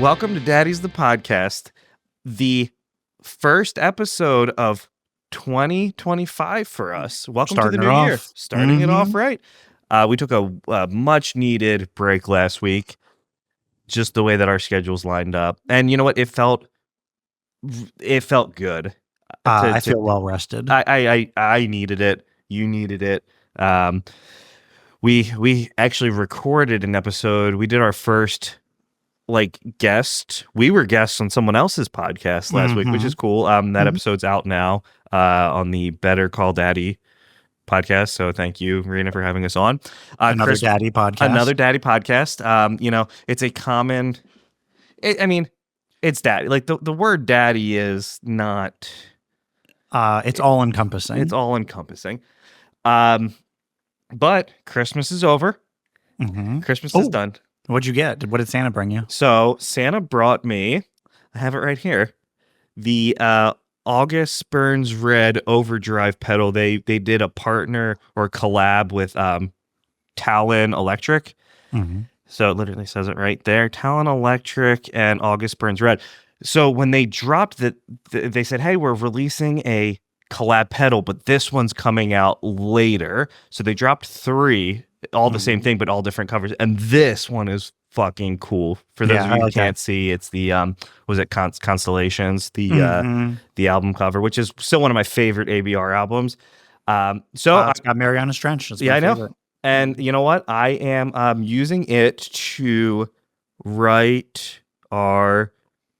Welcome to Daddies the podcast, the first episode of 2025 for us. Welcome Starting to the it new year. off. Starting it off right. We took a much needed break last week, just the way that our schedules lined up. And you know what? It felt good. I feel well rested. I needed it. You needed it. We actually recorded an episode. We did our first guest. We were guests on someone else's podcast last week, which is cool. That episode's out now on the Better Call Daddy podcast. So thank you, Marina, for having us on. Another daddy podcast. It's a common. It's daddy. Like the word daddy is not. It's all encompassing. It's all encompassing. But Christmas is over. Christmas is done. What'd you get? What did Santa bring you? So Santa brought me, I have it right here, the August Burns Red Overdrive pedal. They did a partner or collab with Talon Electric. So it literally says it right there. Talon Electric and August Burns Red. So when they dropped that, they said, hey, we're releasing a collab pedal, but this one's coming out later. So they dropped 3, all the same thing, but all different covers. And this one is fucking cool. For those of you who can't see, it's the was it Constellations, the album cover, which is still one of my favorite ABR albums. It's got Mariana's Trench. That's yeah, I know. Favorite. And you know what? I am using it to write our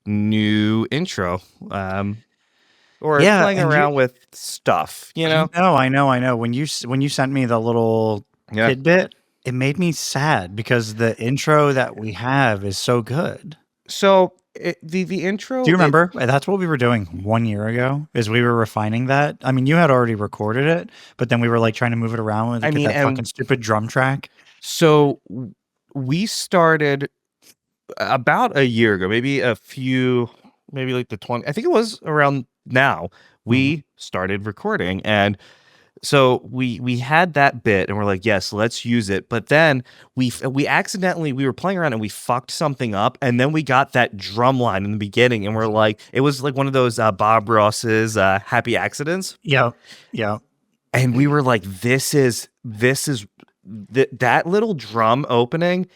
new intro. Playing around with stuff, you know? I know. When you sent me the little tidbit, it made me sad because the intro that we have is so good. So the intro. Do you remember? That's what we were doing 1 year ago. Is we were refining that. I mean, you had already recorded it, but then we were like trying to move it around with that fucking stupid drum track. So we started about a year ago, maybe like the 20. I think it was around now. We started recording, and so we had that bit, and we're like, yes, let's use it. But then we were playing around and we fucked something up, and then we got that drum line in the beginning, and we're like, it was like one of those Bob Ross's Happy Accidents. Yeah. And we were like, that little drum opening.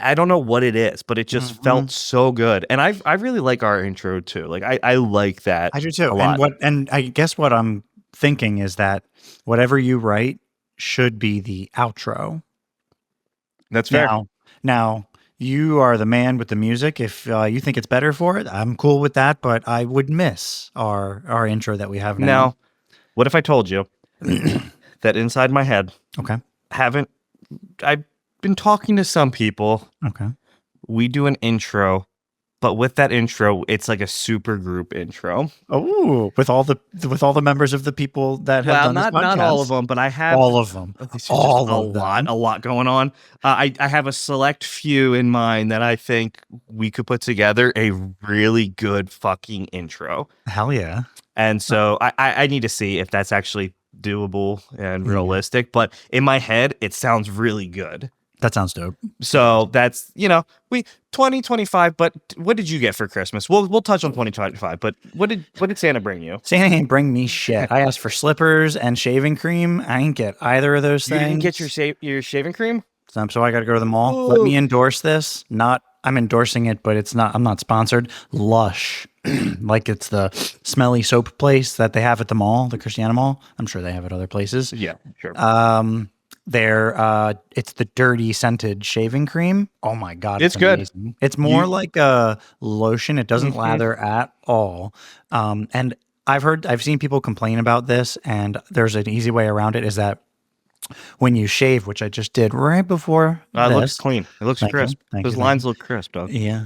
I don't know what it is, but it just felt so good. And I really like our intro too. Like I like that. I do too. A lot. And I guess what I'm thinking is that whatever you write should be the outro. That's fair. Now you are the man with the music. If you think it's better for it, I'm cool with that. But I would miss our intro that we have now. Now, what if I told you that inside my head, I've been talking to some people. Okay. We do an intro, but with that intro, it's like a super group intro. Oh, with all the members of the people that have done this podcast. Not all of them, but I have all of them. A lot going on. I have a select few in mind that I think we could put together a really good fucking intro. Hell yeah! And so I need to see if that's actually doable and realistic. But in my head, it sounds really good. That sounds dope. So that's, 2025, but what did you get for Christmas? We'll touch on 2025, but what did Santa bring you? Santa ain't bring me shit. I asked for slippers and shaving cream. I ain't get either of those things. You didn't get your shaving cream? So I got to go to the mall. Ooh. Let me endorse this. I'm endorsing it, but I'm not sponsored. Lush. Like it's the smelly soap place that they have at the mall, the Christiana Mall. I'm sure they have it other places. Yeah, sure. It's the dirty scented shaving cream. Oh my God. It's good. Amazing. It's more like a lotion. It doesn't lather at all. And I've seen people complain about this, and there's an easy way around it, is that when you shave, which I just did right before it looks clean. It looks crisp. Those lines look crisp, dog. Yeah.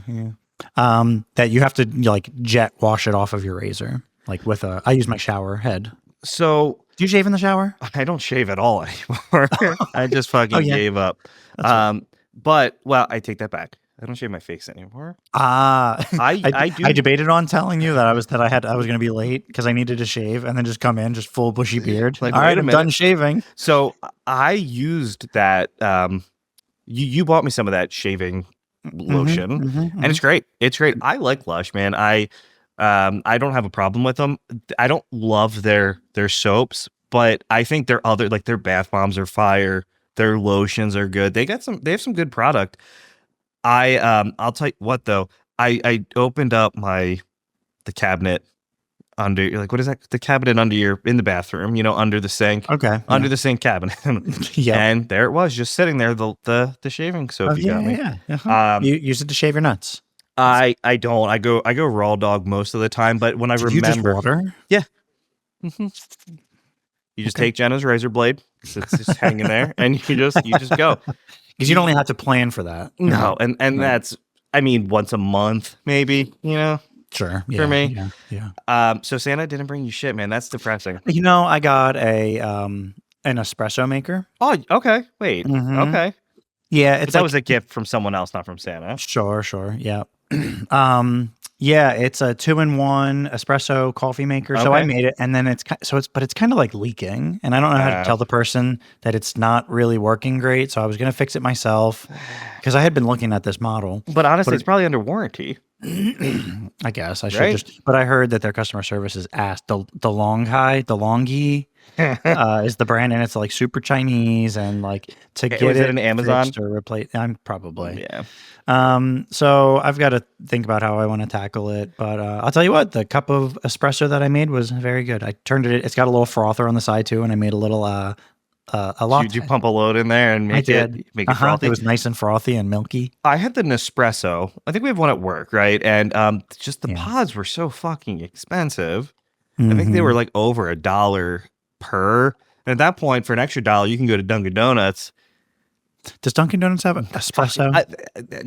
That you have to jet wash it off of your razor. Like I use my shower head. So do you shave in the shower? I don't shave at all anymore. I just fucking gave up. But I take that back. I don't shave my face anymore. I debated on telling you that I was going to be late because I needed to shave and then just come in just full bushy beard. Like, all right, I'm done shaving. So I used that. You bought me some of that shaving lotion, and it's great. It's great. I like Lush, man. I don't have a problem with them. I don't love their soaps, but I think their other, like, their bath bombs are fire. Their lotions are good. They have some good product. I'll tell you what though. I opened up the cabinet under, like, what is that? The cabinet under in the bathroom, under the sink. Okay. Under the sink cabinet. Yeah. And there it was, just sitting there, the shaving soap Oh, you got me. yeah. Uh-huh. Um You use it to shave your nuts. I don't. I go raw dog most of the time, but when I Did you just remember, water? yeah. Mhm. You just take Jenna's razor blade. It's just hanging there, and you just go. Because you don't even have to plan for that. No, and Right. that's, I mean, once a month, maybe, Sure. for me. Yeah. So Santa didn't bring you shit, man. That's depressing. I got an espresso maker. Oh, okay. Wait. Mhm. Okay. Yeah, But it's that like was a gift from someone else, not from Santa. sure. Yeah. Yeah, it's a 2-in-1 espresso coffee maker. So I Okay. made it, and then it's kind of like leaking, and I don't know how to tell the person that it's not really working great. So I was gonna fix it myself because I had been looking at this model. But honestly, But it's probably under warranty. I guess I should Right? just. But I heard that their customer service is ass. DeLonghi is the brand, and it's like super Chinese, and like to Was get it it an Amazon? fixed or replaced. I'm probably. Yeah. So I've got to think about how I want to tackle it. But I'll tell you what, the cup of espresso that I made was very good. I turned it. It's got a little frother on the side too, and I made a little a latte. Did you pump a load in there and I make did. it frothy? It was nice and frothy and milky. I had the Nespresso. I think we have one at work, right? And just the Yeah. pods were so fucking expensive. I think they Mhm. were like over $1 per. And at that point, for an extra $1, you can go to Dunkin' Donuts. Does Dunkin' Donuts have an espresso?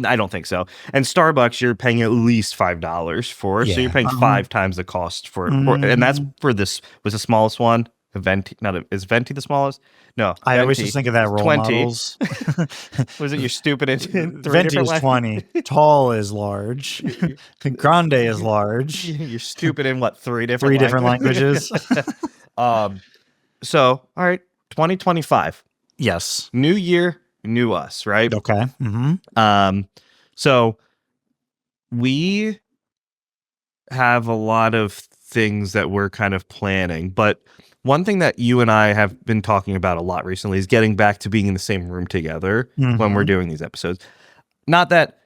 I don't think so. And Starbucks, you're paying at least $5 for, so Yeah. you're paying 5 times the cost for, and that's for this was the smallest one. Venti, is Venti the smallest? No, I always Venti just think of that is role 20. models. Was it you're stupid in three Venti different is 20. Tall is large. Grande is large. You're stupid in what, 3 different 3 different languages. So, all right, 2025, Yes. new year, new us, right? Okay. So we have a lot of things that we're kind of planning, but one thing that you and I have been talking about a lot recently is getting back to being in the same room together when we're doing these episodes. Not that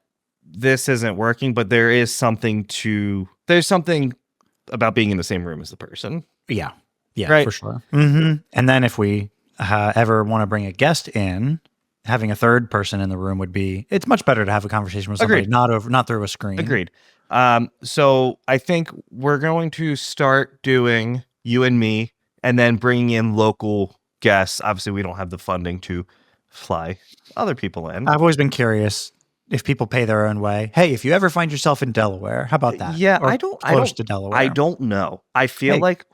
this isn't working, but there's something about being in the same room as the person. Yeah. Yeah, Right. for sure. And then if we ever want to bring a guest in, having a third person in the room it's much better to have a conversation with somebody, Agreed. not through a screen. Agreed. So I think we're going to start doing you and me, and then bringing in local guests. Obviously, we don't have the funding to fly other people in. I've always been curious if people pay their own way. Hey, if you ever find yourself in Delaware, how about that? Yeah, Or I don't. close to Delaware. I don't know. I feel Hey. like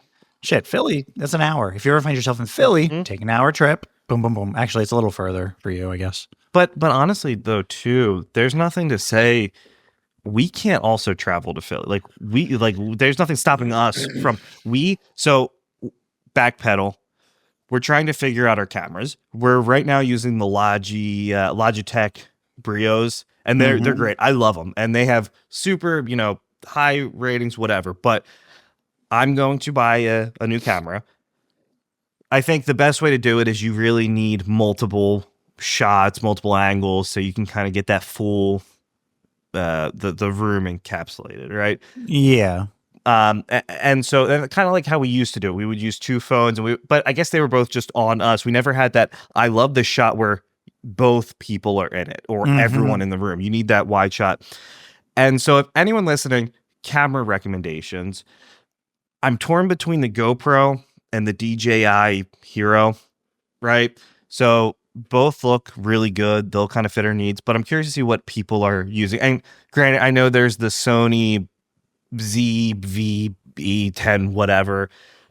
Shit, Philly, that's an hour. If you ever find yourself in Philly, take an hour trip. Boom, boom, boom. Actually, it's a little further for you, I guess. But honestly, though, too, there's nothing to say we can't also travel to Philly. There's nothing stopping us from So backpedal. We're trying to figure out our cameras. We're right now using the Logitech Brios, and they're great. I love them, and they have super high ratings, whatever. But I'm going to buy a new camera. I think the best way to do it is you really need multiple shots, multiple angles, so you can kind of get that full the room encapsulated, right? Yeah. And so kind of like how we used to do it. We would use 2 phones, but I guess they were both just on us. We never had that. I love the shot where both people are in it, or everyone in the room. You need that wide shot. And so if anyone listening, camera recommendations. I'm torn between the GoPro and the DJI Hero, right? So both look really good. They'll kind of fit our needs, but I'm curious to see what people are using. And granted, I know there's the Sony ZV-E10 whatever,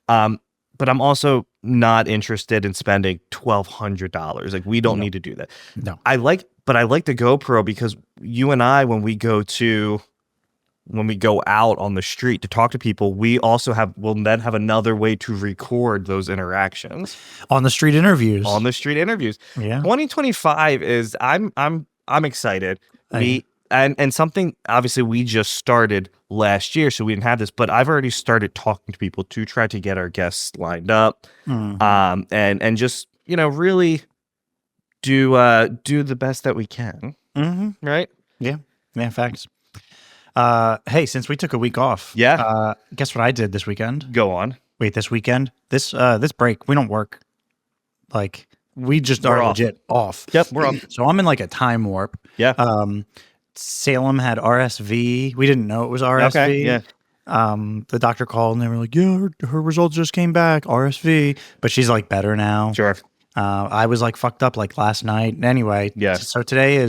but I'm also not interested in spending $1,200. Like, we don't need to do that. No. I like the GoPro because you and I, when we go out on the street to talk to people, we'll then have another way to record those interactions On the street interviews. on the street interviews. Yeah. 2025 is I'm excited. and something obviously we just started last year, so we didn't have this, but I've already started talking to people to try to get our guests lined up, and just really do the best that we can, right? Yeah, facts. Hey, since we took a week off, Yeah. guess what I did this weekend? Go on. Wait, this weekend? This break, we don't work. Like, we just We're are off. legit off. Yep, we're off. So I'm in like a time warp. Yeah. Salem had RSV. We didn't know it was RSV. Okay. Yeah. The doctor called and they were like, yeah, her results just came back, RSV, but she's like better now. Sure. I was like fucked up like last night. Anyway, Yeah. So today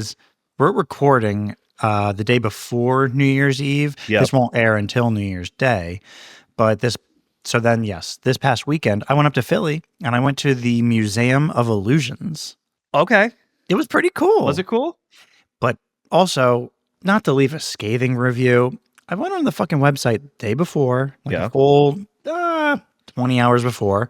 we're recording the day before New Year's Eve. Yep. This won't air until New Year's Day, but this past weekend I went up to Philly and I went to the Museum of Illusions. Okay. It was pretty cool. Was it cool? But also, not to leave a scathing review, I went on the fucking website the day before, like a full 20 hours before,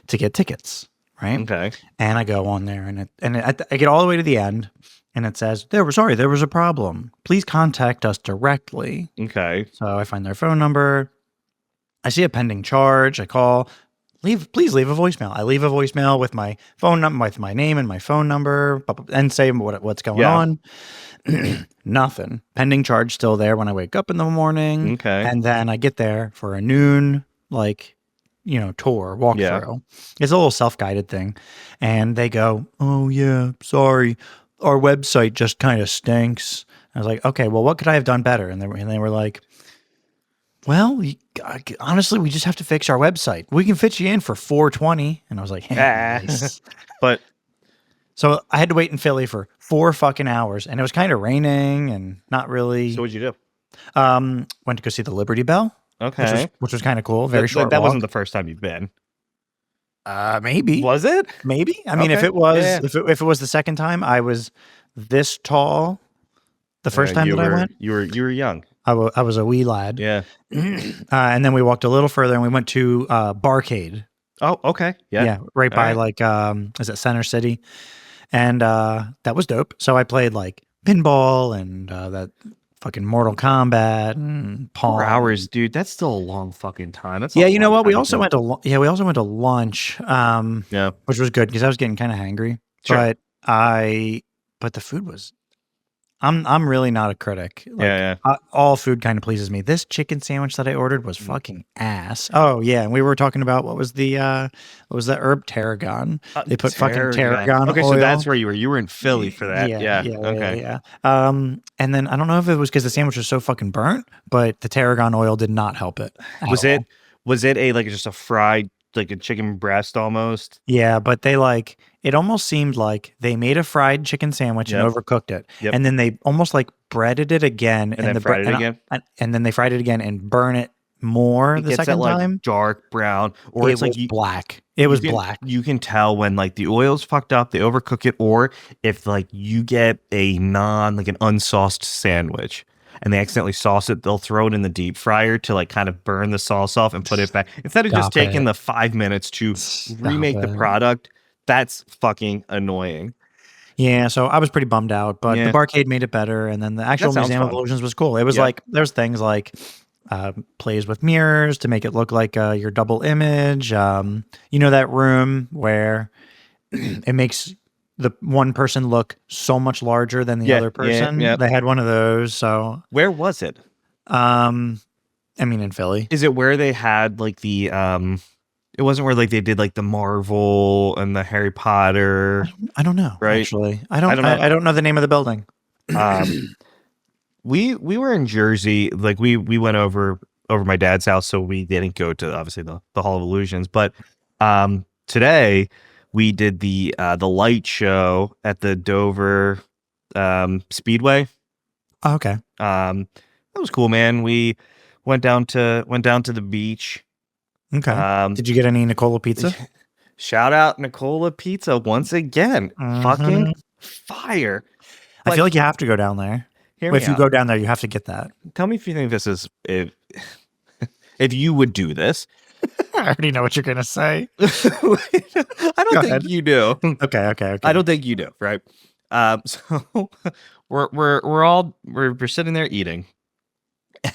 to get tickets, right? Okay. And I go on there, and I get all the way to the end, and it says, there was a problem. Please contact us directly. Okay. So I find their phone number. I see a pending charge. I call. Please leave a voicemail. I leave a voicemail with my phone number, with my name and my phone number, and say what's going on. Nothing. Pending charge still there when I wake up in the morning. Okay. And then I get there for a noon, tour, walkthrough. Yeah. It's a little self-guided thing. And they go, oh yeah, sorry. Our website just kind of stinks. I was like, okay, well, what could I have done better? And they were like, well, honestly, we just have to fix our website. We can fit you in for $420. And I was like, hey, nice. But so I had to wait in Philly for 4 fucking hours, and it was kind of raining and not really. So what'd you do? Went to go see the Liberty Bell. Okay. Which was kind of cool. Very short. That wasn't the first time you've been. Maybe. Was it? Maybe. I mean, if it was, if it was the second time, I was this tall. The first time that I went, you were young. I was a wee lad. Yeah. And then we walked a little further and we went to Barcade. Oh, okay. Yeah. Yeah. Right by is it Center City? And that was dope. So I played like pinball and that fucking Mortal Kombat and Pong. 4 hours, dude. That's still a long fucking time. That's you know what? We also went to lunch. Yeah. Which was good because I was getting kind of hangry. Sure. But the food was. I'm really not a critic. All food kind of pleases me. This chicken sandwich that I ordered was fucking ass. Oh yeah, and we were talking about what was the herb tarragon? They put fucking tarragon. Okay, oil. So that's where you were. You were in Philly for that. Yeah. Okay. Yeah. And then I don't know if it was because the sandwich was so fucking burnt, but the tarragon oil did not help it. Was it a just a fried like a chicken breast almost? Yeah, but they it almost seemed like they made a fried chicken sandwich and overcooked it. Yep. And then they almost breaded it again and then fried it again. And then they fried it again and burn it more the second time. Dark brown, or it's black. It was black. You can tell when the oil's fucked up, they overcook it, or if you get an unsauced sandwich and they accidentally sauce it, they'll throw it in the deep fryer to kind of burn the sauce off and put it back. Instead of just taking the 5 minutes to remake the product, that's fucking annoying. Yeah, so I was pretty bummed out, but the Barcade made it better, and then the actual Museum of Illusions was cool. It was there's things plays with mirrors to make it look like your double image. That room where it makes the one person look so much larger than the other person. Yeah. They had one of those. So where was it? In Philly. Is it where they had the it wasn't where they did the Marvel and the Harry Potter? I don't know. Right? Actually, I don't know the name of the building. We were in Jersey. We went over my dad's house, so we didn't go to obviously the Hall of Illusions. But today we did the light show at the Dover Speedway. Oh, okay. That was cool, man. We went down to the beach. Okay. Did you get any Nicola pizza? Shout out Nicola Pizza once again. Fucking fire. I feel like you have to go down there. If you go down there, you have to get that. Tell me if you think this is if you would do this. I already know what you're gonna say. I don't think you do. Okay. I don't think you do, right? So we're sitting there eating,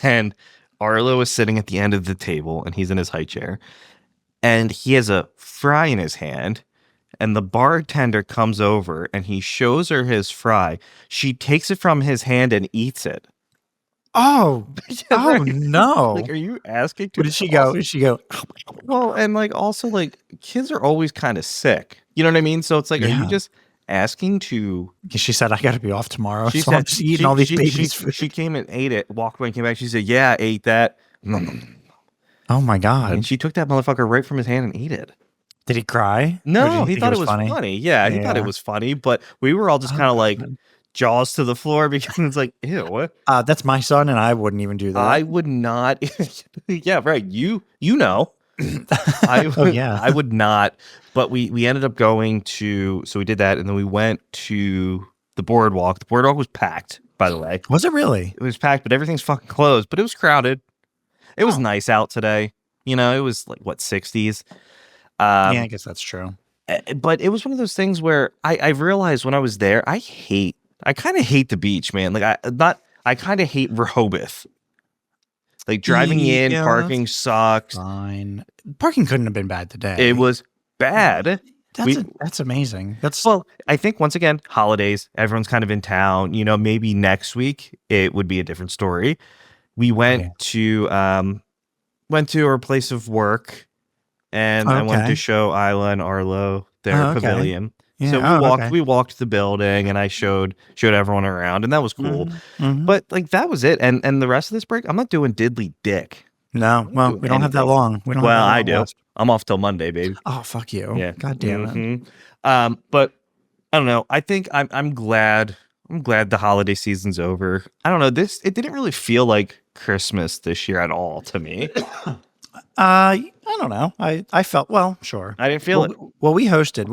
and Arlo is sitting at the end of the table, and he's in his high chair, and he has a fry in his hand. And the bartender comes over and he shows her his fry. She takes it from his hand and eats it. Oh, Yeah, oh right. no. Like, are you asking What to did she go? also, Did she go? well, and like also like kids are always kind of sick. You know what I mean? So it's like, are you Yeah. just asking to? She said, I got to be off tomorrow. She So I'm said just eating all these babies' she food. came and ate it, walked away and came back. She said, "Yeah, I ate that." Oh my And God. she took that motherfucker right from his hand and ate it. Did he cry? Or did No, he he think it thought it was was funny? funny. Yeah, he thought it Yeah. was funny, but we were all just Oh kind of like God. jaws to the floor because it's like, ew. That's my son, and I wouldn't even do that. I would not. Yeah, right. You know, Oh yeah. I would not. But we ended up going to, so we did that, and then we went to the boardwalk. The boardwalk was packed, by the way. Was it really? It was packed, but everything's fucking closed. But it was crowded. It was Oh. nice out today. You know, it was like what 60s. Yeah, I Um, guess that's true. but it was one of those things where I realized when I was there, I kind of hate the beach, man. Like I kind of hate Rehoboth. Like driving in, Yeah, parking sucks. fine. Parking couldn't have been bad It today. was bad. We That's amazing. That's well, I think once again, holidays, everyone's kind of in town. You know, maybe next week it would be a different story. We yeah. went to our place of work, and I went to Okay. show Isla and Arlo their Oh, okay. pavilion. So Yeah. Oh, okay. we walked the building, and I showed everyone around, and that was cool. Hmm. But like that was it. And the rest of this break, I'm not doing diddly dick. No, I'm not well, doing we don't have that anything. long. We don't have Well, that I long do. left. I'm off till Monday, baby. Oh, fuck you. Yeah. God damn it. But I don't know. I think I'm glad. I'm glad the holiday season's over. I don't know. It didn't really feel like Christmas this year at all to me. I don't know. I felt well, sure. I didn't feel it. Well, we hosted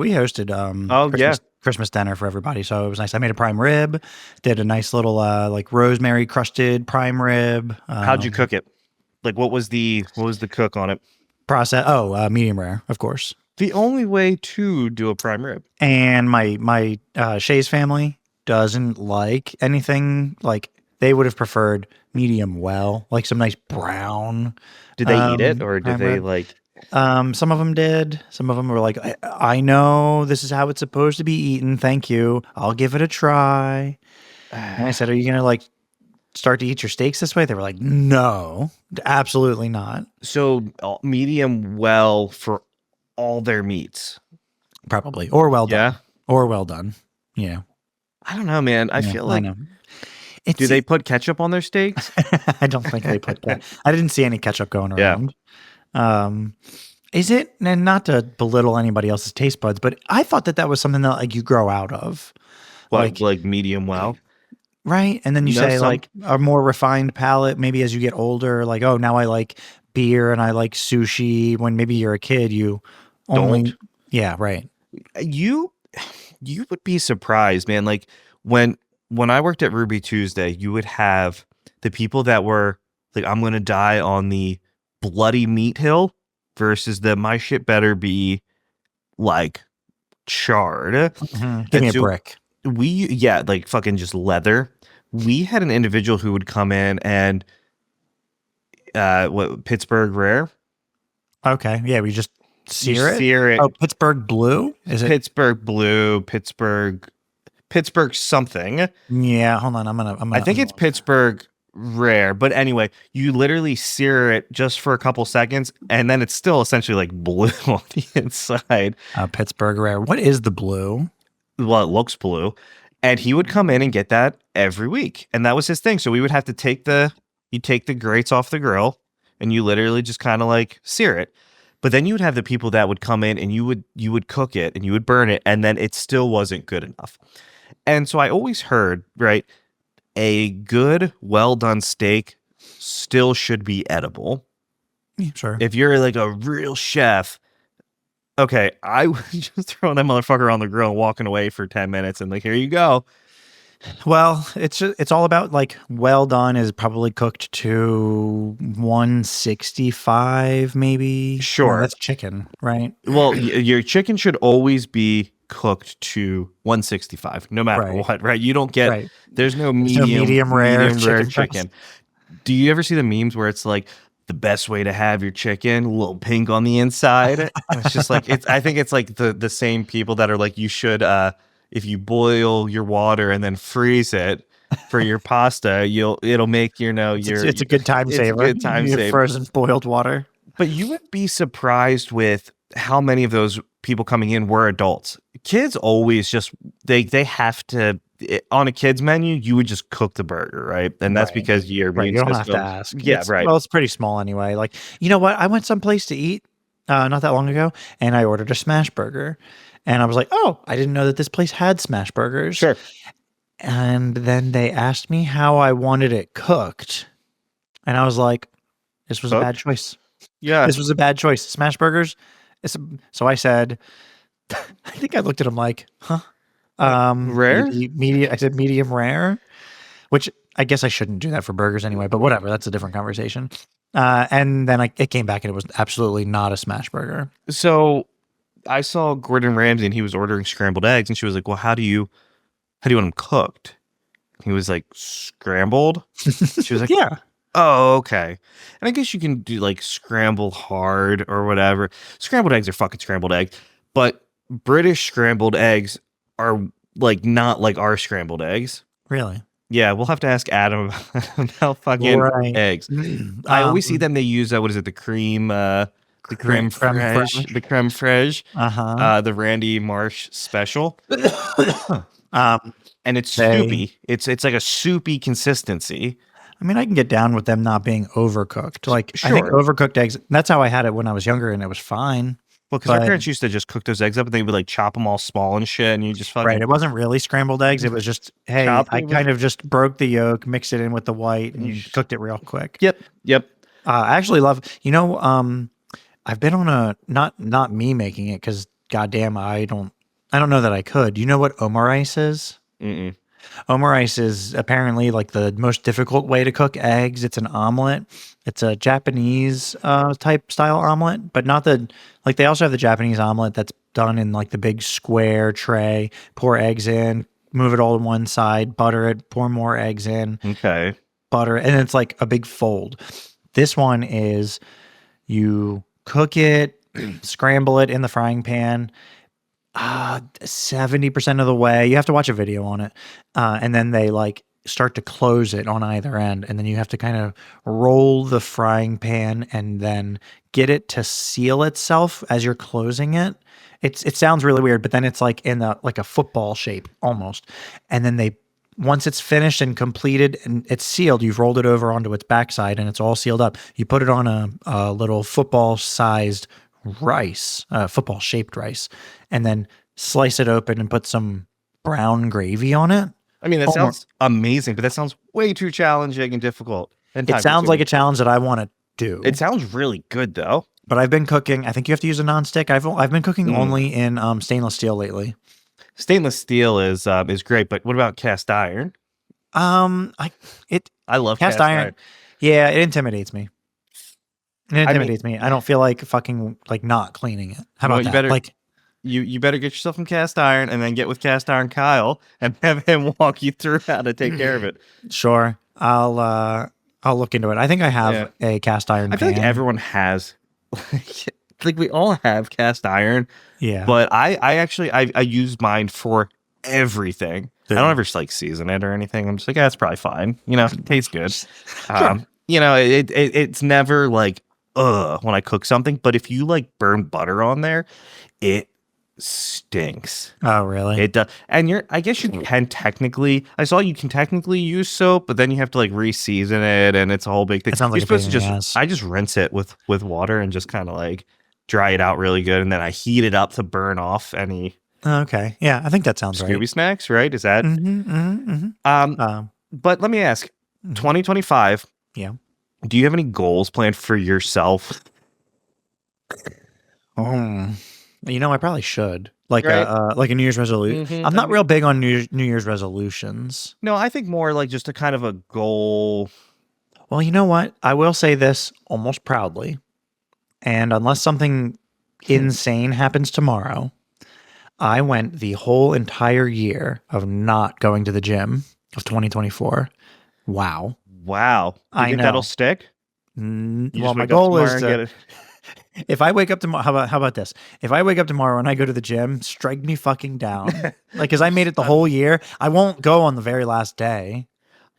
Oh yeah. Christmas dinner for everybody, so it was nice. I made a prime rib, did a nice little like rosemary crusted prime rib. How'd you cook it? Like what was the cook on it? Process? Oh, medium rare, of course. The only way to do a prime rib. And my Shay's family doesn't like anything like they would have preferred medium well, like some nice brown. Did they eat it or did prime they rib. like? Some of them did. Some of them were like, I know this is how it's supposed to be eaten. Thank you. I'll give it a try. And I said, are you going to like start to eat your steaks this way? They were like, no, absolutely not. So medium well for all their meats. Probably. Or well done. Yeah. Or well done. Yeah. I don't know, man. I Yeah, feel I like know. do they put ketchup on their steaks? I don't think they put that. I didn't see any ketchup going Yeah. around. Is it, and not to belittle anybody else's taste buds, but I thought that was something that like you grow out of. Like medium well. Right. And then you No, say some- like a more refined palate, maybe as you get older, like, oh, now I like beer and I like sushi. When maybe you're a kid, you only, Don't. yeah, right. You would be surprised, man. Like when I worked at Ruby Tuesday, you would have the people that were like, I'm gonna die on the bloody meat hill versus the my shit better be like charred. Mhm. Give me a so brick. like fucking just leather. We had an individual who would come in and what Pittsburgh Rare? Okay. Yeah. We just sear it. Sear it. Oh, Pittsburgh Blue? Is it? Pittsburgh Blue, Pittsburgh something. Yeah. Hold on. I think it's Pittsburgh Rare, but anyway, you literally sear it just for a couple seconds, and then it's still essentially like blue on the inside. Pittsburgh Rare. What is the blue? Well, it looks blue, and he would come in and get that every week, and that was his thing. So we would have to take the grates off the grill, and you literally just kind of like sear it. But then you would have the people that would come in and you would cook it and you would burn it, and then it still wasn't good enough. And so I always heard, right, a good, well done steak still should be edible. Yeah, sure. If you're like a real chef, okay, I was just throwing that motherfucker on the grill and walking away for 10 minutes and like, here you go. Well, it's all about like well done is probably cooked to 165 maybe. Well, Sure. that's chicken, right? Well, your chicken should always be cooked to 165, no matter Right. what, right? You don't get Right. there's no There's no medium rare chicken breast. chicken. Do you ever see the memes where it's like the best way to have your chicken, a little pink on the inside? And it's just like it's. I think it's like the same people that are like you should if you boil your water and then freeze it for your pasta, it'll make It's a good time it's a saver. good time You have save. frozen boiled water. But you would be surprised with how many of those people coming in were adults. Kids always just they have to on a kids menu, you would just cook the burger, right? And that's Right. because your Right. immune You don't have to system. ask. Yeah, right. It's pretty small anyway. Like, you know what? I went someplace to eat not that long ago and I ordered a smash burger. And I was like, oh, I didn't know that this place had smash burgers. Sure. And then they asked me how I wanted it cooked. And I was like, this was a bad Cooked? choice. Yeah. This was a bad choice. Smash burgers. So I said, I think I looked at him like, huh? Rare? Medium. I said medium rare, which I guess I shouldn't do that for burgers anyway, but whatever. That's a different conversation. And then it came back and it was absolutely not a smash burger. So I saw Gordon Ramsay and he was ordering scrambled eggs and she was like, "Well, how do you want them cooked?" He was like, "Scrambled?" She was like, Yeah. "Oh, okay." And I guess you can do like scramble hard or whatever. Scrambled eggs are fucking scrambled eggs, but British scrambled eggs are like not like our scrambled eggs. Really? Yeah, we'll have to ask Adam about fucking Right. eggs. I always see them. They use what is it? The cream, the creme Creme fraiche, the creme fraiche, Uh-huh. the Randy Marsh special, Um, and it's they soupy. It's like a soupy consistency. I mean, I can get down with them not being overcooked. Like, I think Sure. overcooked eggs, that's how I had it when I was younger and it was fine. Well, because our But parents used to just cook those eggs up and they would like chop them all small and shit, and you just right, fucking it wasn't really scrambled eggs. It was just, hey, chop I it with. kind of just broke the yolk, mixed it in with the white, and cooked it real quick. Yep, yep. I actually love, I've been on a not me making it because goddamn, I don't know that I could. You know what omurice is? Mm-mm. Omurice is apparently like the most difficult way to cook eggs. It's an omelet. It's a Japanese type style omelet, but not the like they also have the Japanese omelet that's done in like the big square tray. Pour eggs in, move it all to one side, butter it, pour more eggs in, Okay. butter, and it's like a big fold. This one is you cook it, scramble it in the frying pan, 70% of the way. You have to watch a video on it. And then they like start to close it on either end. And then you have to kind of roll the frying pan and then get it to seal itself as you're closing it. It sounds really weird, but then it's like in like a football shape almost. And then once it's finished and completed and it's sealed, you've rolled it over onto its backside and it's all sealed up. You put it on a little football sized rice, football shaped rice, and then slice it open and put some brown gravy on it. I mean, that Oh my- sounds amazing, but that sounds way too challenging and difficult. And It sounds like time-consuming. a challenge that I want to do. It sounds really good though. But I've been cooking. I think you have to use a nonstick. I've been cooking Mm. only in stainless steel lately. Stainless steel is great, but what about cast iron? I it I love cast iron. Yeah, it intimidates me. It mean- intimidates me. I don't feel like fucking like not cleaning it. How Well, about you that? better- Like You better get yourself some cast iron and then get with cast iron Kyle and have him walk you through how to take care of it. sure, I'll look into it. I think I have a cast iron. I feel like pan. everyone has like we all have cast iron, Yeah, but I actually I use mine for everything. I Yeah. don't ever like season it or anything. I'm just like, yeah, it's probably fine. It tastes good. It's never like when I cook something, but if you like burn butter on there, it stinks. Oh, really? It does. And I guess you can technically, I saw you can technically use soap, but then you have to like re-season it and it's a whole big thing. It sounds like You're a supposed pain to in the just, ass. I just rinse it with water and just kind of like dry it out really good. And then I heat it up to burn off any Okay. Yeah, I think that sounds right. Scooby snacks, right? Is that, Mm-hmm. but let me ask, Mhm. 2025, Yeah. do you have any goals planned for yourself? Oh, You know, I probably should right? like a New Year's resolution. I'm I not mean, real big on New Year's resolutions. no, I think more like just a kind of a goal. Well, you know what? I will say this almost proudly, and unless something insane happens tomorrow, I went the whole entire year of not going to the gym of 2024. Wow. Wow. Do you I think that'll know. stick? You Well, just my wake up goal is tomorrow and to get it. if I wake up tomorrow, how about this? If I wake up tomorrow and I go to the gym, strike me fucking down. Like, cause I made it the whole year. I won't go on the very last day.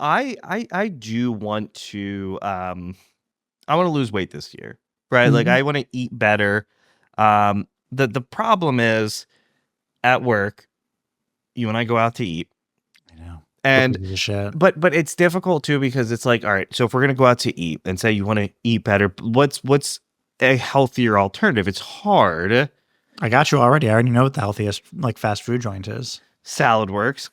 I do want to I want to lose weight this year. Right? Like Mhm. I want to eat better. The problem is at work, you and I go out to eat. I know. We're And pieces of shit. but it's difficult too because it's like, all right, so if we're gonna go out to eat and say you want to eat better, what's a healthier alternative? It's hard. I got you already. I already know what the healthiest like fast food joint is. Salad works.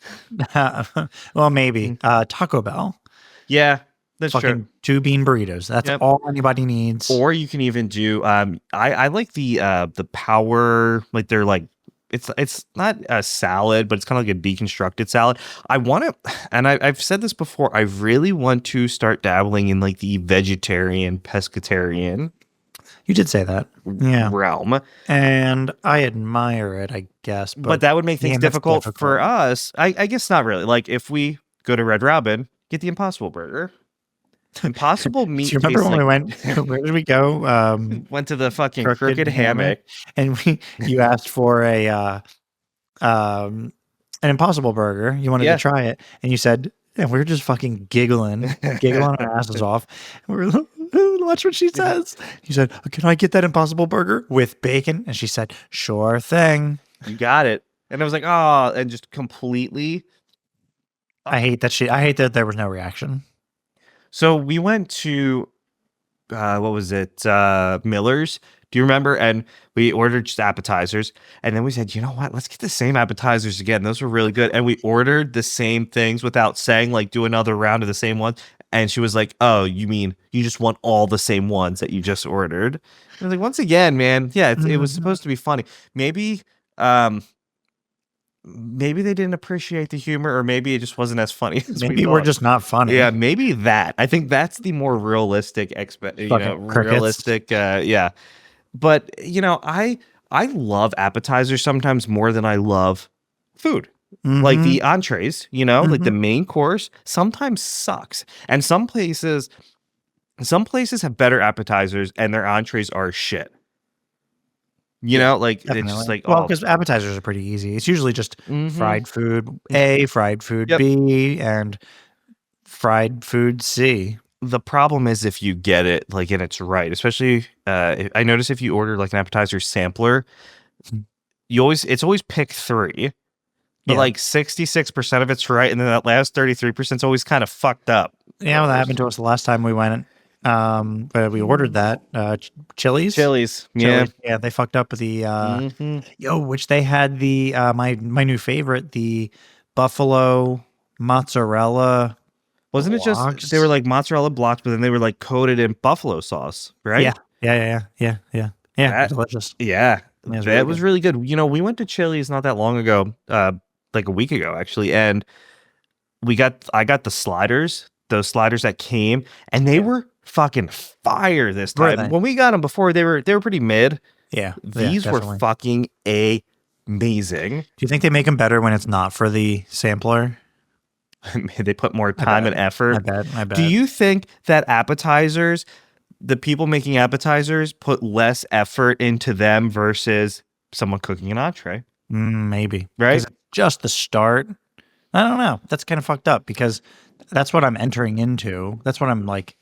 Well, maybe Mm. Taco Bell. Yeah, that's true. Fucking two bean burritos. That's Yep. all anybody needs. Or you can even do I like the power, like they're like it's not a salad, but it's kind of like a deconstructed salad. I want to, and I've said this before, I really want to start dabbling in like the vegetarian pescatarian You did say that. Yeah. realm. And I admire it, I guess. But But that would make things man, that's difficult for difficult. us. I guess not really. Like if we go to Red Robin, get the Impossible Burger. Impossible Do you meat remember tastes when we like went? Where did we go? went to the fucking Crooked crooked Hammock, hammock. and you asked for a um an Impossible Burger. You wanted to Yeah. try it, and you said, and we were just fucking giggling our asses off. And we were watch what she says. You said, "Can I get that Impossible Burger with bacon?" And she said, "Sure thing." You got it. And I was like, oh, and just completely. I hate that there was no reaction. So we went to what was it? Miller's. Do you remember? And we ordered just appetizers. And then we said, you know what? Let's get the same appetizers again. Those were really good. And we ordered the same things without saying, like, do another round of the same ones. And she was like, oh, you mean you just want all the same ones that you just ordered? And I was like, once again, man, yeah, it was Mhm. supposed to be funny. Maybe um maybe they didn't appreciate the humor, or maybe it just wasn't as funny as we Maybe we're thought. just not Yeah, funny. maybe that. I think that's the more realistic Fucking crickets. realistic yeah. But I love appetizers sometimes more than I love food. Like Mm-hmm. the entrees, like the Mm-hmm. main course sometimes sucks. And some places have better appetizers and their entrees are shit. Yeah, Like it's just definitely. like, Well, oh, because appetizers are pretty easy. It's usually just mm-hmm. fried food A, fried food Yep. B, and fried food C. The problem is if you get it like and it's right, especially I notice if you order like an appetizer sampler, it's always pick three, but Yeah. like 66% of it's right, and then that last 33% is always kind of fucked up. Yeah, well, that happened to us the last time we went. But we ordered that Chili's. Chili's, yeah. Chili's. Yeah, they fucked up the Hmm. which they had the my new favorite, the buffalo mozzarella Wasn't it just they were blocks. like mozzarella blocks, but then they were like coated in buffalo sauce, Yeah, right? yeah. That Delicious. Yeah, Yeah, it was that really was good. really good. We went to Chili's not that long ago, like a week ago actually, and I got the sliders, those sliders that came, and they Yeah. were fucking fire this Were time. they? When we got them before, they were pretty mid. Yeah, These were definitely. fucking amazing. Do you think they make them better when it's not for the sampler? They put more I time bet. and effort. I Do bet. you think that the people making appetizers, put less effort into them versus someone cooking an entree? Maybe Right? because just the start. I don't know. That's kind of fucked up because that's what I'm entering into. That's what I'm like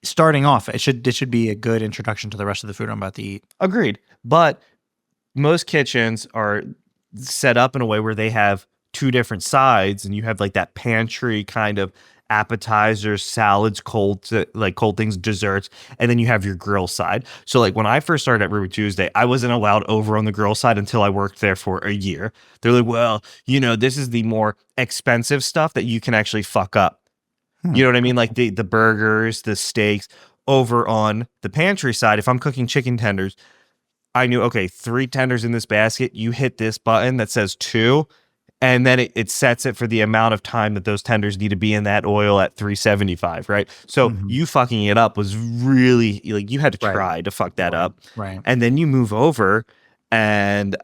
starting off. It should be a good introduction to the rest of the food I'm about to eat. Agreed. But most kitchens are set up in a way where they have two different sides, and you have like that pantry kind of appetizers, salads, cold things, desserts, and then you have your grill side. So like when I first started at Ruby Tuesday, I wasn't allowed over on the grill side until I worked there for a year. They're like, well, this is the more expensive stuff that you can actually fuck up. Hmm. You know what I mean? Like the burgers, the steaks over on the pantry side. If I'm cooking chicken tenders, I knew, okay, 3 tenders in this basket. You hit this button that says 2, and then it sets it for the amount of time that those tenders need to be in that oil at 375, right? So Mhm. you fucking it up was really, like, you had to Right. try to fuck that Right. up. Right. And then you move over, and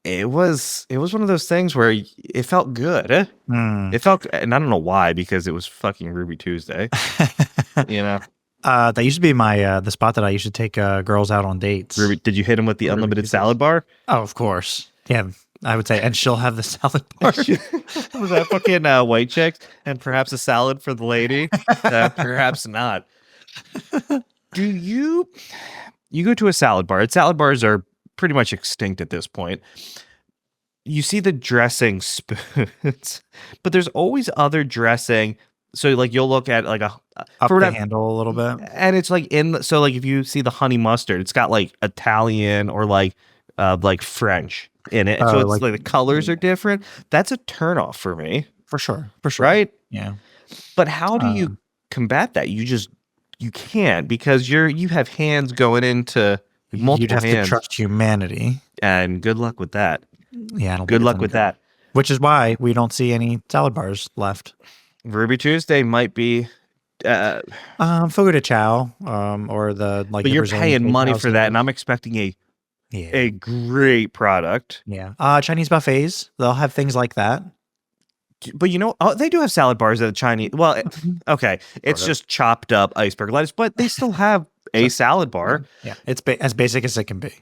it was one of those things where it felt good. Mm. It felt, and I don't know why, because it was fucking Ruby Tuesday, you know. That used to be my the spot that I used to take girls out on dates. Ruby, did you hit him with the Ruby unlimited Tuesdays. salad bar? Oh, of course. Yeah, I would say, and she'll have the salad bar. Was that fucking white chicks and perhaps a salad for the lady? Perhaps not. Do you go to a salad bar? Salad bars are pretty much extinct at this point. You see the dressing spoons, but there's always other dressing. So like you'll look at like a Up for the whatever, handle a little bit. and it's like so like if you see the honey mustard, it's got like Italian or like French in it. So it's Like like the colors are different. That's a turnoff for me, for sure, for sure. right? Yeah. But how do you Um, combat that? You can't, because you have hands going into you'd multiple have to hands, trust humanity. and good luck with that. Yeah, I don't think Good it's luck any with good. that. Which is why we don't see any salad bars left. Ruby Tuesday might be, uh, Fogo de chao, or the but the you're Brazilian paying money for that, and steakhouses. I'm expecting Yeah. a great product. Yeah. Chinese buffets, they'll have things like that. But they do have salad bars at the Chinese. Well, okay, it's Sort of. just chopped up iceberg lettuce, but they still have a salad bar. Yeah. It's as basic as it can be.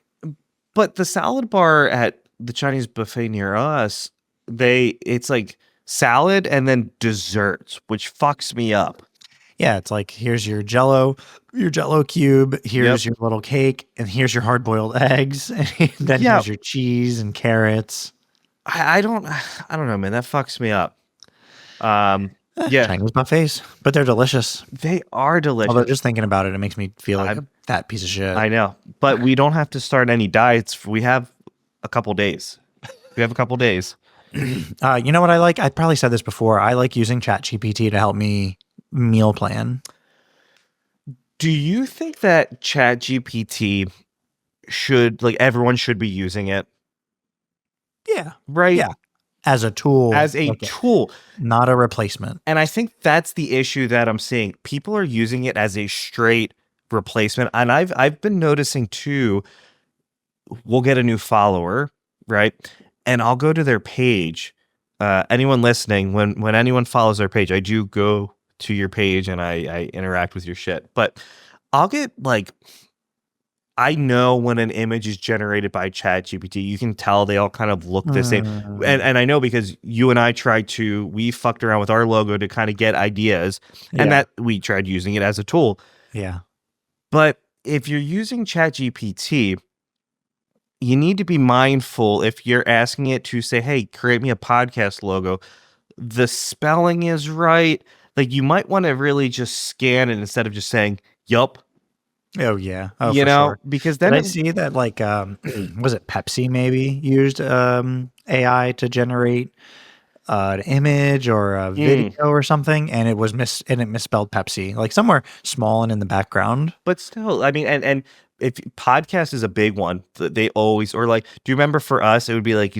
But the salad bar at the Chinese buffet near us, it's like salad and then desserts, which fucks me up. Yeah, it's like here's your Jello cube, Yep. here's your little cake, and here's your hard boiled eggs, and then Yeah, here's your cheese and carrots. I don't know, man. That fucks me up. Yeah, Chinese buffets, but they're delicious. they are Although delicious. just thinking about it, it makes me feel like I a fat piece of shit. I know, but we don't have to start any diets. We have a couple days. We have a couple days. You know what I like? I probably said this before. I like using ChatGPT to help me meal plan. Do you think that ChatGPT everyone should be using it, Yeah, right? yeah, as a tool, As a like tool. not a replacement. And I think that's the issue that I'm seeing. People are using it as a straight replacement. And I've been noticing too, we'll get a new follower, right? And I'll go to their page. Anyone listening, when anyone follows their page, I do go to your page and I interact with your shit. But I'll get like, I know when an image is generated by ChatGPT, you can tell they all kind of look the same. And I know because you and I we fucked around with our logo to kind of get ideas, and Yeah, that we tried using it as a tool. yeah, But if you're using ChatGPT, you need to be mindful if you're asking it to say, hey, create me a podcast logo. The spelling is right. Like you might want to really just scan it instead of just saying, yup, oh yeah, oh for sure. because Did then I see that like was it Pepsi maybe used AI to generate an image or a video or something, and it misspelled Pepsi like somewhere small and in the background. but still, I mean, and if podcast is a big one, they always, or like, do you remember for us, it would be like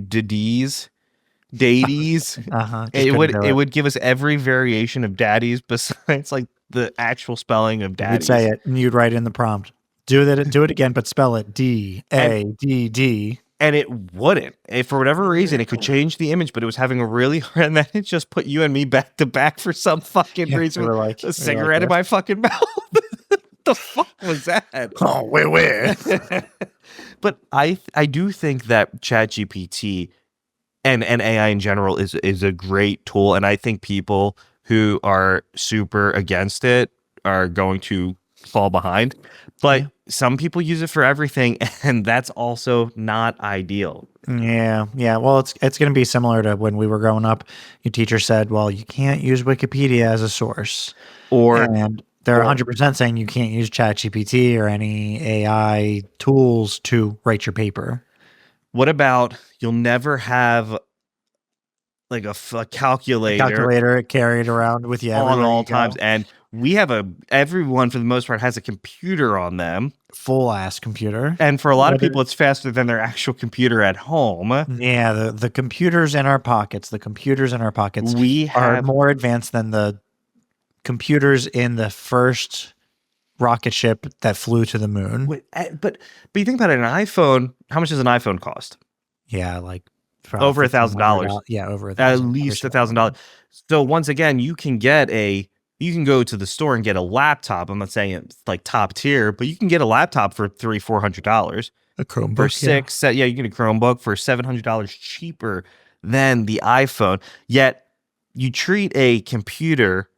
Daddies. Just It couldn't would do it it. would give us every variation of daddies besides like the actual spelling of You'd say daddies. it, and you'd write in the prompt. Do it again, but spell it And DADD. and it wouldn't. If for whatever reason it could change the image, but it was having a really hard, and then it just put you and me back to back for some fucking Yeah, reason we with were like, a cigarette in my fucking mouth. The fuck was that? oh, wait. But I do think that ChatGPT and AI in general is a great tool, and I think people who are super against it are going to fall behind. But Yeah. some people use it for everything, and that's also not ideal. Yeah, yeah. Well, it's going to be similar to when we were growing up. Your teacher said, "Well, you can't use Wikipedia as a source," Or and they're or 100% saying you can't use ChatGPT or any AI tools to write your paper. what about you'll never have a calculator calculator carried around with you on everywhere all you times, go. and we have everyone for the most part has a computer on them, Full ass computer. and for a lot of Whether people, it's faster than their actual computer at home. Yeah, the computers in our pockets, the computers in our pockets We are have more advanced than the computers in the first rocket ship that flew to the moon. but you think about it, an iPhone. How much does an iPhone cost? Yeah, like Over $1,000. Yeah, over a At thousand. least $1,000. So once again, you can go to the store and get a laptop. I'm not saying it's like top tier, but you can get a laptop for $300-$400 A Chromebook, for six. Yeah, you can get a Chromebook for $700 cheaper than the iPhone. Yet you treat a computer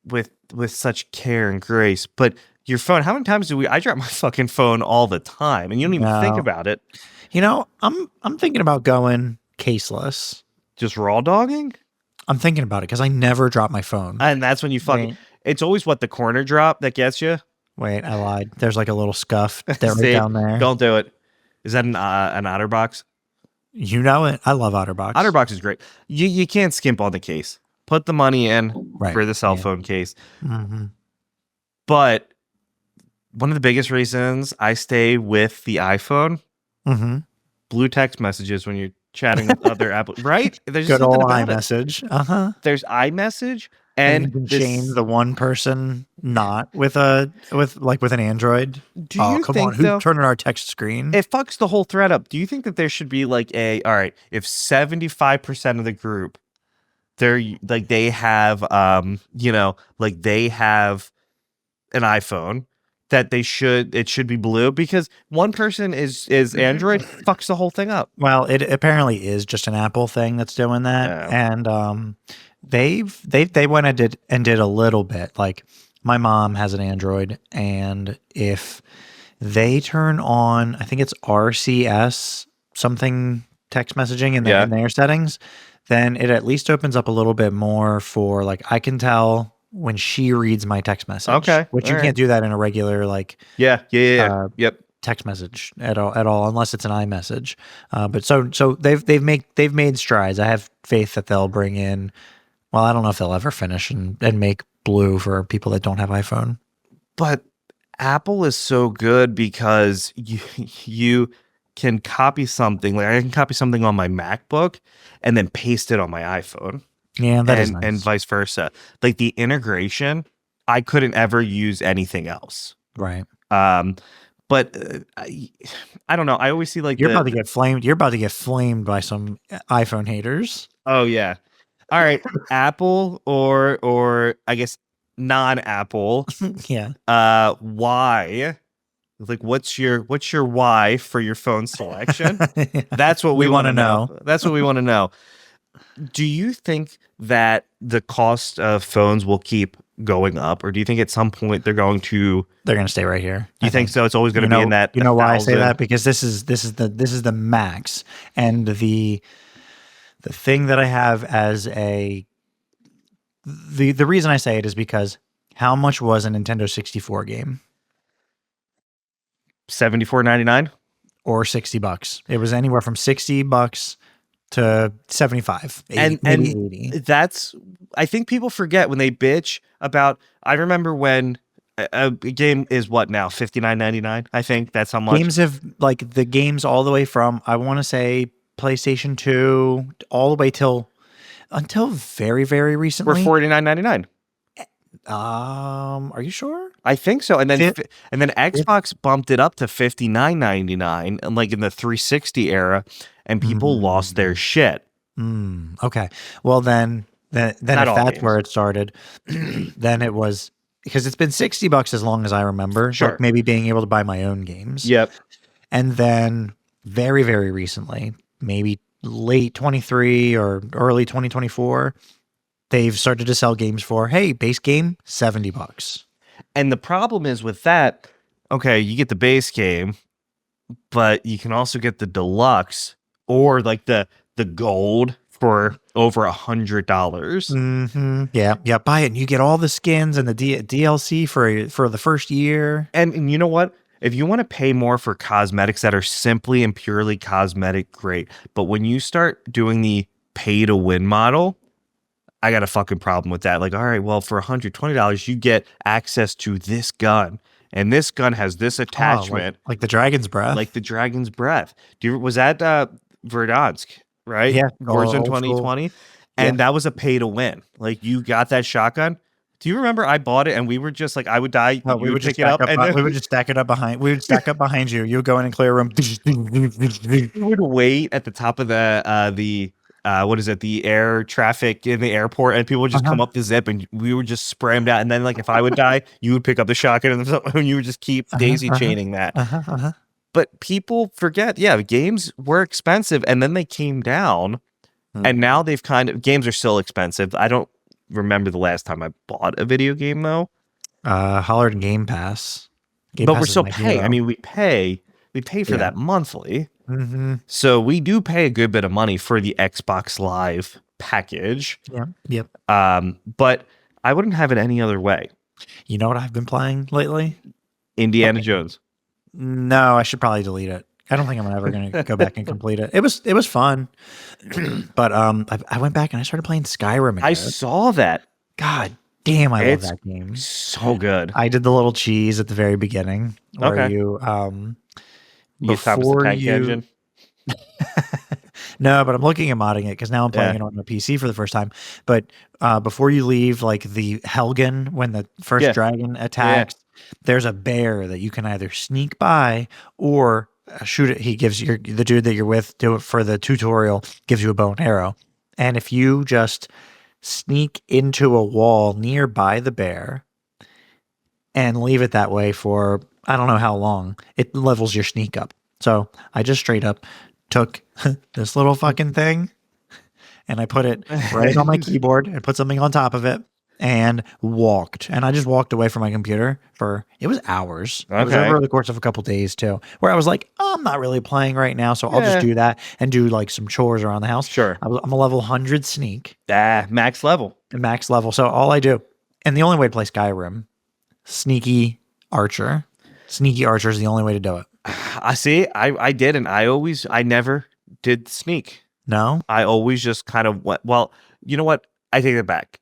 with such care and grace, but your phone. How many times I drop my fucking phone all the time, and you don't even think No. about it. You know, I'm thinking about going caseless. Just raw dogging. I'm thinking about it because I never drop my phone. And that's when you fucking. Wait. It's always the corner drop that gets you. Wait, I lied. There's like a little scuff there right See, down there. don't do it. Is that an OtterBox? You know it. I love OtterBox. OtterBox is great. You can't skimp on the case. Put the money in Right. for the cell Yeah. phone case. Mm-hmm. But one of the biggest reasons I stay with the iPhone, Mm-hmm. blue text messages when you're chatting with other Apple, right? There's Good something old about it. iMessage. Uh-huh. There's iMessage And and you can this- change the one person not with an Android. Do you come think on, who's though? turning our text screen? It fucks the whole thread up. Do you think that there should be all right, if 75% of the group they have they have an iPhone, that it should be blue, because one person is Android, fucks the whole thing up. Well, it apparently is just an Apple thing that's doing that, Yeah. and they went and did a little bit. Like my mom has an Android, and if they turn on, I think it's RCS something text messaging in their settings, then it at least opens up a little bit more for I can tell when she reads my text message. Okay, which you all can't do that in a regular Yeah. Yep. text message at all unless it's an iMessage. But so they've made strides. I have faith that they'll bring in. Well, I don't know if they'll ever finish and make blue for people that don't have iPhone. But Apple is so good because you can copy something. Like I can copy something on my MacBook and then paste it on my iPhone. Yeah, that is nice. And vice versa. Like the integration, I couldn't ever use anything else. Right. But I don't know. I always see You're about to get flamed. You're about to get flamed by some iPhone haters. Oh yeah. All right, Apple or I guess non-Apple. Yeah. Why? Like, what's your why for your phone selection? That's what we want to know. That's what we want to know. Do you think that the cost of phones will keep going up, or do you think at some point they're going to stay right here? Do you think so? It's always going to be in that. You know why I say that? Because this is the max, and the thing that I have as the reason I say it is because how much was a Nintendo 64 game? $74.99 or $60. It was anywhere from $60 to 75, 80, maybe 80. That's, I think people forget when they bitch about. I remember when a game is what now, $59.99. I think that's how much games have the games all the way from, I want to say, PlayStation 2 all the way until very, very recently. We're $49.99. Are you sure? I think so. And then Xbox bumped it up to $59.99, and in the 360 era, and people lost their shit. Okay. Well, then if that's where it started, then it was, because it's been $60 as long as I remember. Sure. Maybe being able to buy my own games. Yep. And then very, very recently, maybe late 23 or early 2024, they've started to sell games for, hey, base game, $70. And the problem is with that, okay, you get the base game, but you can also get the deluxe or the gold for over $100. Mm-hmm. Yeah. Buy it, and you get all the skins and the DLC for the first year. And you know what? If you want to pay more for cosmetics that are simply and purely cosmetic, great. But when you start doing the pay to win model, I got a fucking problem with that. Like, all right, well, for $120, you get access to this gun, and this gun has this attachment, like the Dragon's Breath. like the Dragon's Breath. Was that Verdansk, right? Yeah, Warzone old school. 2020, Yeah. and that was a pay to win. Like, you got that shotgun. Do you remember I bought it and we were just like, I would die, Oh, you would pick it up, and we then would just stack it up behind. We would stack up behind you. You would go in and clear a room. we would wait at the top of the what is it, the air traffic in the airport, and people would just come up the zip, and we would just spray them down. And then, like, if I would die, you would pick up the shotgun, and you would just keep daisy chaining that. But people forget, yeah, games were expensive, and then they came down, and now they've games are still expensive. I don't remember the last time I bought a video game though. Hollered Game Pass. But we're still paying. I mean, we pay for that monthly. So we do pay a good bit of money for the Xbox Live package. Yep. But I wouldn't have it any other way. You know what I've been playing lately? Indiana Jones. No, I should probably delete it. I don't think I'm ever going to go back and complete it. It was fun, but I went back and I started playing Skyrim again. I saw that. God damn, I love that game. So good. I did the little cheese at the very beginning where you before the tank engine. No, but I'm looking at modding it because now I'm playing it on a PC for the first time. But before you leave, like the Helgen, when the first dragon attacks, there's a bear that you can either sneak by or shoot it. He gives the dude that you're with do it for the tutorial, gives you a bow and arrow. And if you just sneak into a wall nearby the bear and leave it that way for I don't know how long, it levels your sneak up. So I just straight up took this little fucking thing and I put it right on my keyboard and put something on top of it and walked. And I just walked away from my computer it was hours. It was over the course of a couple days too, where I was like, oh, I'm not really playing right now. So I'll just do that and do like some chores around the house. Sure. I'm a level 100 sneak. Max level. Max level. So all I do, and the only way to play Skyrim, sneaky archer. Sneaky archer is the only way to do it. I see. I did, and I never did sneak. No? I always just kind of went, well, you know what? I take it back.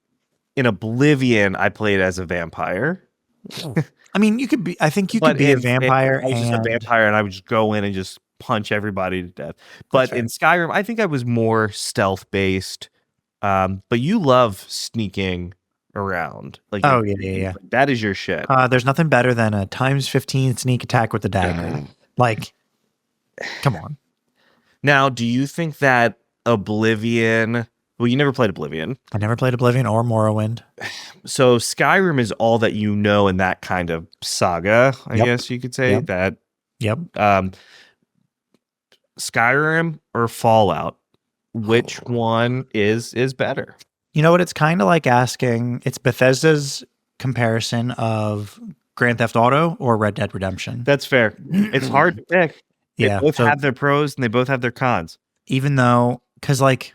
In Oblivion, I played as a vampire. I mean, you could be, I think you could be a vampire. I was just a vampire, and I would just go in and just punch everybody to death. But in Skyrim, I think I was more stealth-based. But you love sneaking around. Like, oh, yeah. That is your shit. There's nothing better than a ×15 sneak attack with the dagger. Like, come on. Now, do you think that Oblivion... Well, you never played Oblivion. I never played Oblivion or Morrowind. So Skyrim is all that you know in that kind of saga, I guess you could say. That. Yep. Skyrim or Fallout, which one is better? You know what? It's kind of like asking, it's Bethesda's comparison of Grand Theft Auto or Red Dead Redemption. That's fair. It's hard to pick. They both have their pros and they both have their cons. Even though, because like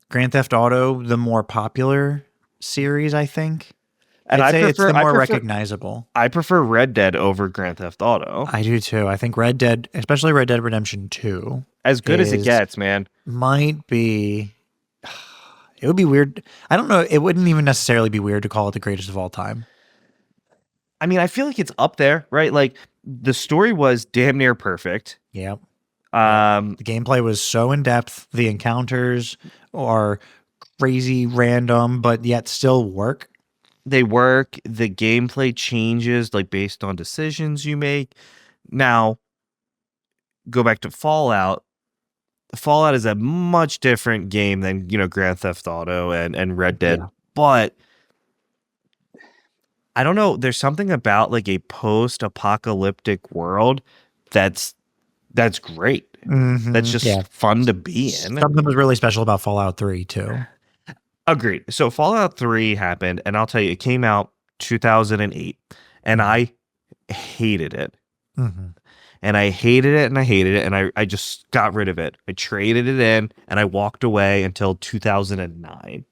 Grand Theft Auto, the more popular series, I think. And I'd say it's the more recognizable. I prefer Red Dead over Grand Theft Auto. I do too. I think Red Dead, especially Red Dead Redemption 2. As good as it gets, man. Might be... It would be weird. I don't know. It wouldn't even necessarily be weird to call it the greatest of all time. I mean, I feel like it's up there, right? Like, the story was damn near perfect. Yeah. The gameplay was so in depth. The encounters are crazy random, but yet still work. They work. The gameplay changes like based on decisions you make. Now, go back to Fallout. Fallout is a much different game than, Grand Theft Auto and Red Dead. Yeah. But I don't know. There's something about like a post-apocalyptic world that's great. Mm-hmm. That's just fun to be in. Something was really special about Fallout 3 too. Agreed. So Fallout 3 happened, and I'll tell you, it came out 2008, and I hated it. Mm-hmm. And I hated it, and I just got rid of it. I traded it in, and I walked away until 2009,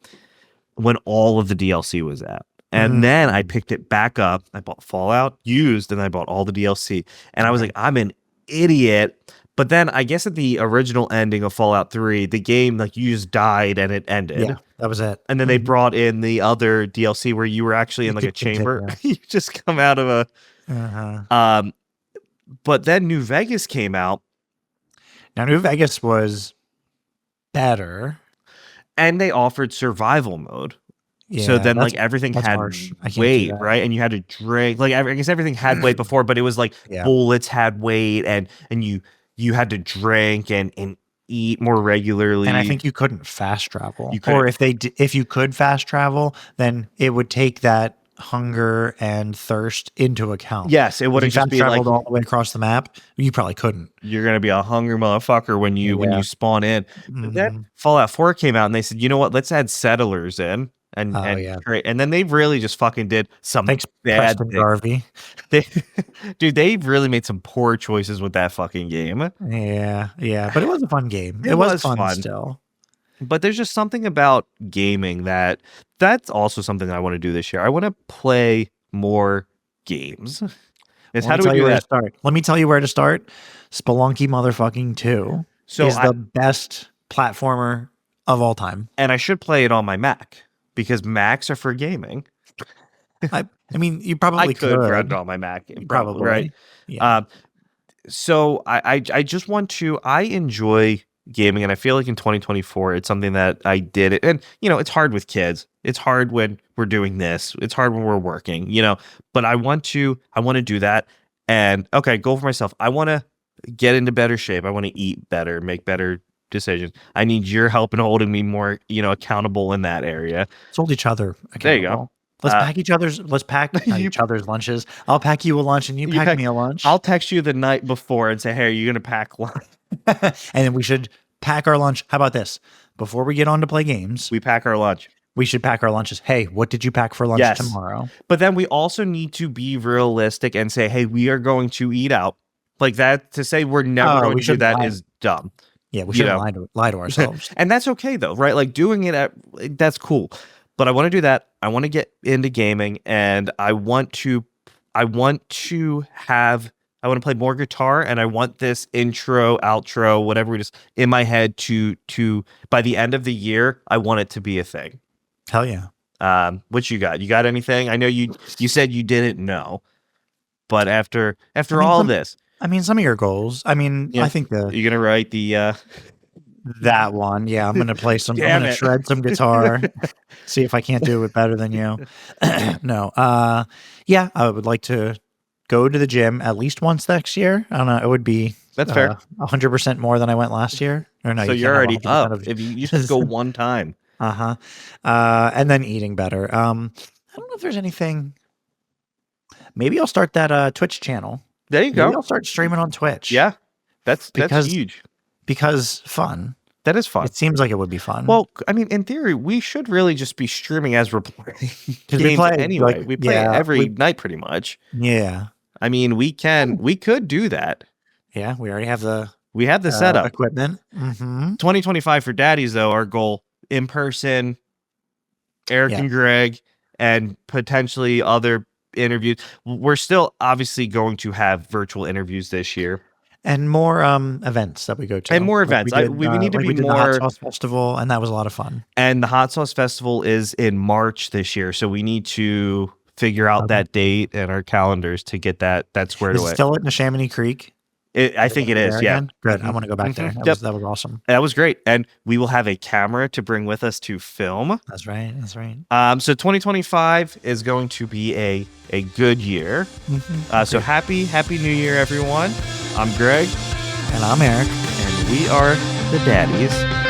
when all of the DLC was out. And then I picked it back up. I bought Fallout used, and I bought all the DLC. And I was like, I'm an idiot But then I guess at the original ending of Fallout 3, the game, like, you just died and it ended. Yeah, that was it. And then they brought in the other DLC where you were actually in like a could chamber. continue. You just come out of a Uh-huh. but then New Vegas came out Now, New Vegas was better. and they offered survival mode. Yeah, So then, like, everything that's had harsh. I can't do weight, that. right? And you had to drink. Like, I guess everything had weight before, but it was like Yeah. bullets had weight, and you had to drink and eat more regularly. And I think you couldn't fast travel. You couldn't. Or if you could fast travel, then it would take that hunger and thirst into account. Yes, it If you wouldn't just fast be like traveled all the way across the map, you probably couldn't. you're gonna be a hungry motherfucker when you spawn in. But then Fallout 4 came out, and they said, you know what? Let's add settlers in. And then they really just fucking did some Thanks, bad Preston things. Garvey. Dude, they really made some poor choices with that fucking game. Yeah. But it was a fun game. It was fun fun. still. But there's just something about gaming that's also something I want to do this year. I want to play more games. How do we do that? Let me tell you where to start. Spelunky motherfucking 2 is the best platformer of all time. And I should play it on my Mac because Macs are for gaming. I mean, you probably could run it on my Mac. Probably, right? Yeah. So I just want to. I enjoy gaming, and I feel like in 2024, it's something that I did it. And it's hard with kids. It's hard when we're doing this. It's hard when we're working. But I want to do that. And okay, goal for myself. I want to get into better shape. I want to eat better, make better decisions. I need your help in holding me more, accountable in that area. Let's hold each other accountable. There you go. Let's pack each other's lunches. I'll pack you a lunch and you pack me a lunch. I'll text you the night before and say, hey, are you going to pack lunch? And then we should pack our lunch. How about this? Before we get on to play games, we pack our lunch. We should pack our lunches. Hey, what did you pack for lunch tomorrow? But then we also need to be realistic and say, hey, we are going to eat out. Like that, to say we're never going to do that is dumb. Yeah, we shouldn't lie to ourselves. And that's okay though, right? Like doing it that's cool. But I want to do that. I want to get into gaming, and I want to play more guitar, and I want this intro, outro, whatever we just in my head to by the end of the year, I want it to be a thing. Hell yeah. What you got? You got anything? I know you said you didn't know, but after all this, I mean, some of your goals. I mean, I think you're gonna write the that one. Yeah, I'm gonna play some. I'm gonna shred some guitar. See if I can't do it better than you. No. Yeah, I would like to go to the gym at least once next year. I don't know. It would be that's fair. 100% more than I went last year. Or no, so you're already up. If you just go one time. And then eating better. I don't know if there's anything. Maybe I'll start that Twitch channel. There you go. Maybe I'll start streaming on Twitch. Yeah, that's huge. Because fun. That is fun. It seems like it would be fun. Well, I mean, in theory, we should really just be streaming as we're playing games anyway. We play every night pretty much. Yeah. I mean, we could do that. Yeah, we already have the setup. Equipment. Mm-hmm. 2025 for Daddies, though, our goal in person, Eric and Greg, and potentially other interviews. We're still obviously going to have virtual interviews this year. And more events that we go to. And more events. We need to be more. The Hot Sauce Festival, and that was a lot of fun. And the Hot Sauce Festival is in March this year, so we need to figure out that date and our calendars to get that squared away. Still at Neshaminy Creek? I think it is, yeah. Good. I want to go back there. That was awesome. That was great. And we will have a camera to bring with us to film. That's right. So 2025 is going to be a good year. So happy New Year, everyone. I'm Greg. And I'm Eric. And we are the Daddies.